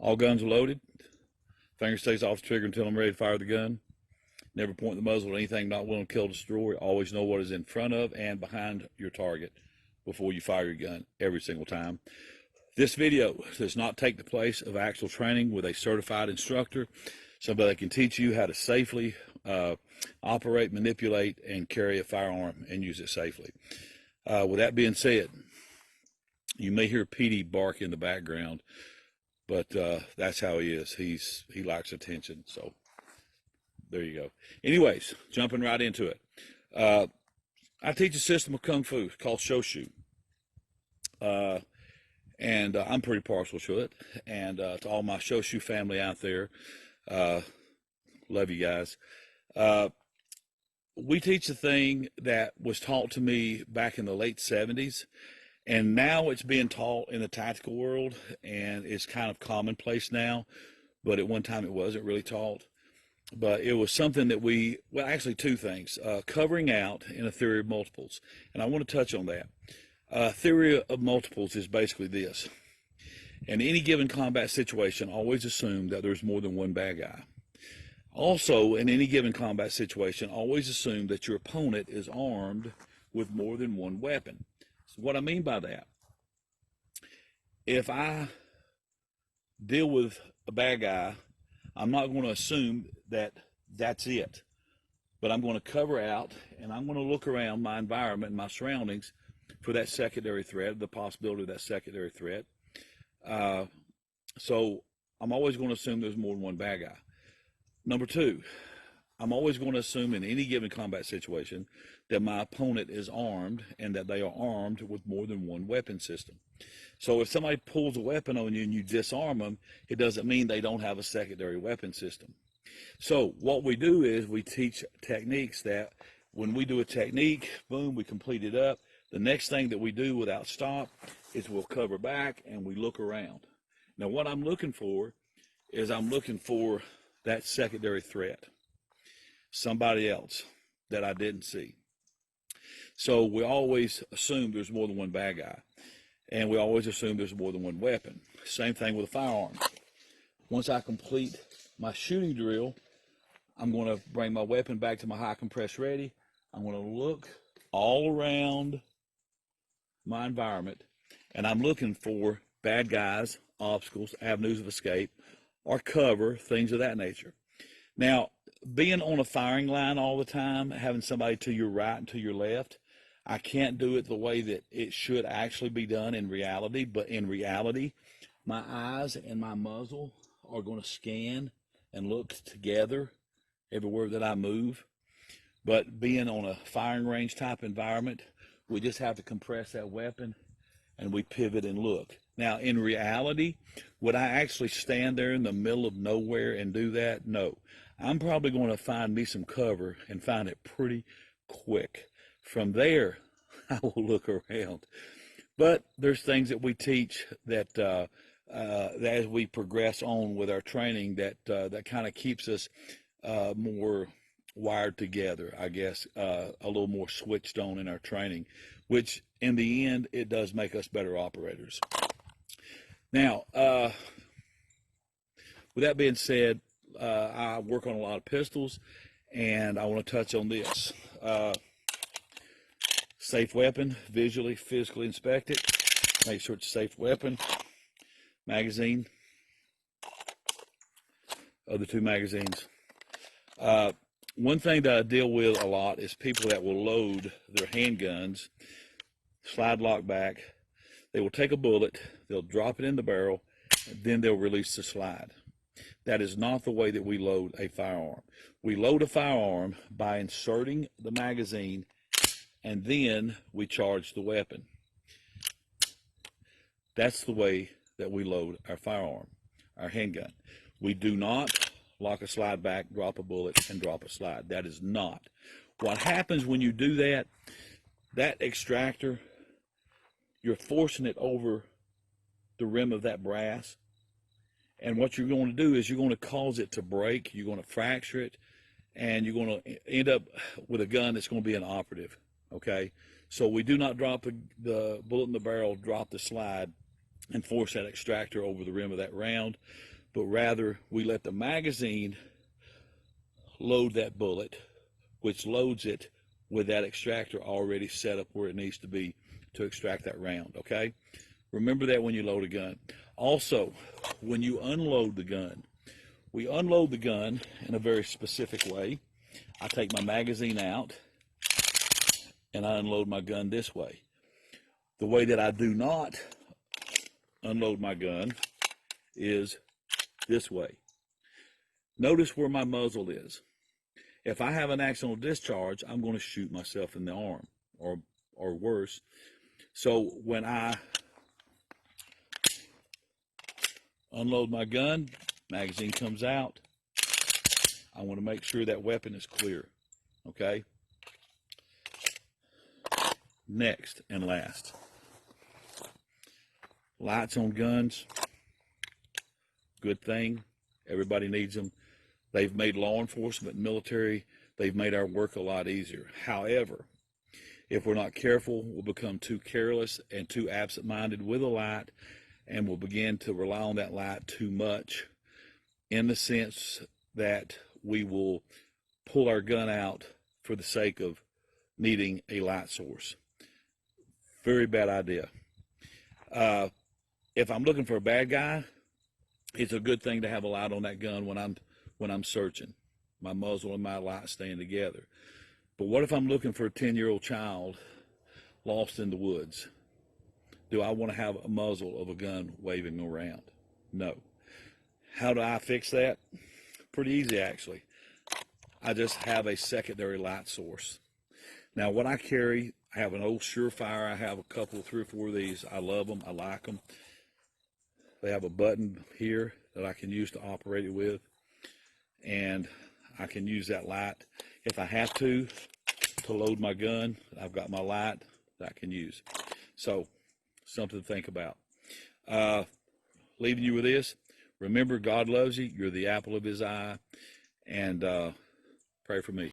All guns are loaded. Finger stays off the trigger until I'm ready to fire the gun. Never point the muzzle at anything not willing to kill or destroy. Always know what is in front of and behind your target before you fire your gun every single time. This video does not take the place of actual training with a certified instructor, somebody that can teach you how to safely operate, manipulate, and carry a firearm and use it safely. With that being said, you may hear Petey bark in the background, but that's how he is. He likes attention, so there you go. Anyways, jumping right into it. I teach a system of Kung Fu called Shoshu. And I'm pretty partial to it. And to all my Shoshu family out there, love you guys. We teach a thing that was taught to me back in the late 70s. And now it's being taught in the tactical world, and it's kind of commonplace now. But at one time it wasn't really taught. But it was something that well, actually two things. Covering out in a theory of multiples. And I want to touch on that. Theory of multiples is basically this. In any given combat situation, always assume that there's more than one bad guy. Also, in any given combat situation, always assume that your opponent is armed with more than one weapon. So what I mean by that, if I deal with a bad guy, I'm not going to assume that that's it. But I'm going to cover out, and I'm going to look around my environment, my surroundings, for that secondary threat, the possibility of that secondary threat. So I'm always going to assume there's more than one bad guy. Number two, I'm always going to assume in any given combat situation that my opponent is armed and that they are armed with more than one weapon system. So if somebody pulls a weapon on you and you disarm them, it doesn't mean they don't have a secondary weapon system. So what we do is we teach techniques that when we do a technique, boom, we complete it up. The next thing that we do without stop is we'll cover back and we look around. Now what I'm looking for is I'm looking for that secondary threat, somebody else that I didn't see. So we always assume there's more than one bad guy, and we always assume there's more than one weapon. Same thing with a firearm. Once I complete my shooting drill, I'm going to bring my weapon back to my high compress ready. I'm going to look all around my environment, and I'm looking for bad guys, obstacles, avenues of escape, or cover, things of that nature. Now, being on a firing line all the time, having somebody to your right and to your left, I can't do it the way that it should actually be done in reality. But in reality, my eyes and my muzzle are going to scan and look together everywhere that I move. But being on a firing range type environment, we just have to compress that weapon and we pivot and look. Now, in reality, would I actually stand there in the middle of nowhere and do that? No. I'm probably going to find me some cover and find it pretty quick. From there, I will look around. But there's things that we teach that, that as we progress on with our training, that kind of keeps us more wired together, I guess, a little more switched on in our training, which in the end, it does make us better operators. Now, with that being said, I work on a lot of pistols, and I want to touch on this. Safe weapon, visually, physically inspect it, make sure it's a safe weapon. Magazine, other two magazines. One thing that I deal with a lot is people that will load their handguns, slide lock back. They will take a bullet, they'll drop it in the barrel, and then they'll release the slide. That is not the way that we load a firearm. We load a firearm by inserting the magazine, and then we charge the weapon. That's the way that we load our firearm, our handgun. We do not lock a slide back, drop a bullet, and drop a slide. That is not. What happens when you do that, that extractor, you're forcing it over the rim of that brass. And what you're going to do is you're going to cause it to break, you're going to fracture it, and you're going to end up with a gun that's going to be inoperative, okay? So we do not drop the bullet in the barrel, drop the slide, and force that extractor over the rim of that round. but rather we let the magazine load that bullet, which loads it with that extractor already set up where it needs to be to extract that round, okay? Remember that when you load a gun. Also, when you unload the gun, we unload the gun in a very specific way. I take my magazine out and I unload my gun this way. The way that I do not unload my gun is this way. Notice where my muzzle is. If I have an accidental discharge, I'm going to shoot myself in the arm or worse. So when I unload my gun, magazine comes out, I want to make sure that weapon is clear, okay? Next and last, lights on guns, good thing. Everybody needs them. They've made law enforcement, military, they've made our work a lot easier. However, if we're not careful, we'll become too careless and too absent-minded with a light, and we'll begin to rely on that light too much, in the sense that we will pull our gun out for the sake of needing a light source. Very bad idea. If I'm looking for a bad guy, it's a good thing to have a light on that gun when I'm searching. My muzzle and my light staying together. But what if I'm looking for a 10-year-old child lost in the woods? Do I want to have a muzzle of a gun waving around? No. How do I fix that? Pretty easy, actually. I just have a secondary light source. Now, what I carry, I have an old Surefire. I have a couple, 3 or 4 of these. I love them. I like them. They have a button here that I can use to operate it with, and I can use that light if I have to load my gun. I've got my light that I can use. So, something to think about. Leaving you with this. Remember, God loves you. You're the apple of his eye. And pray for me.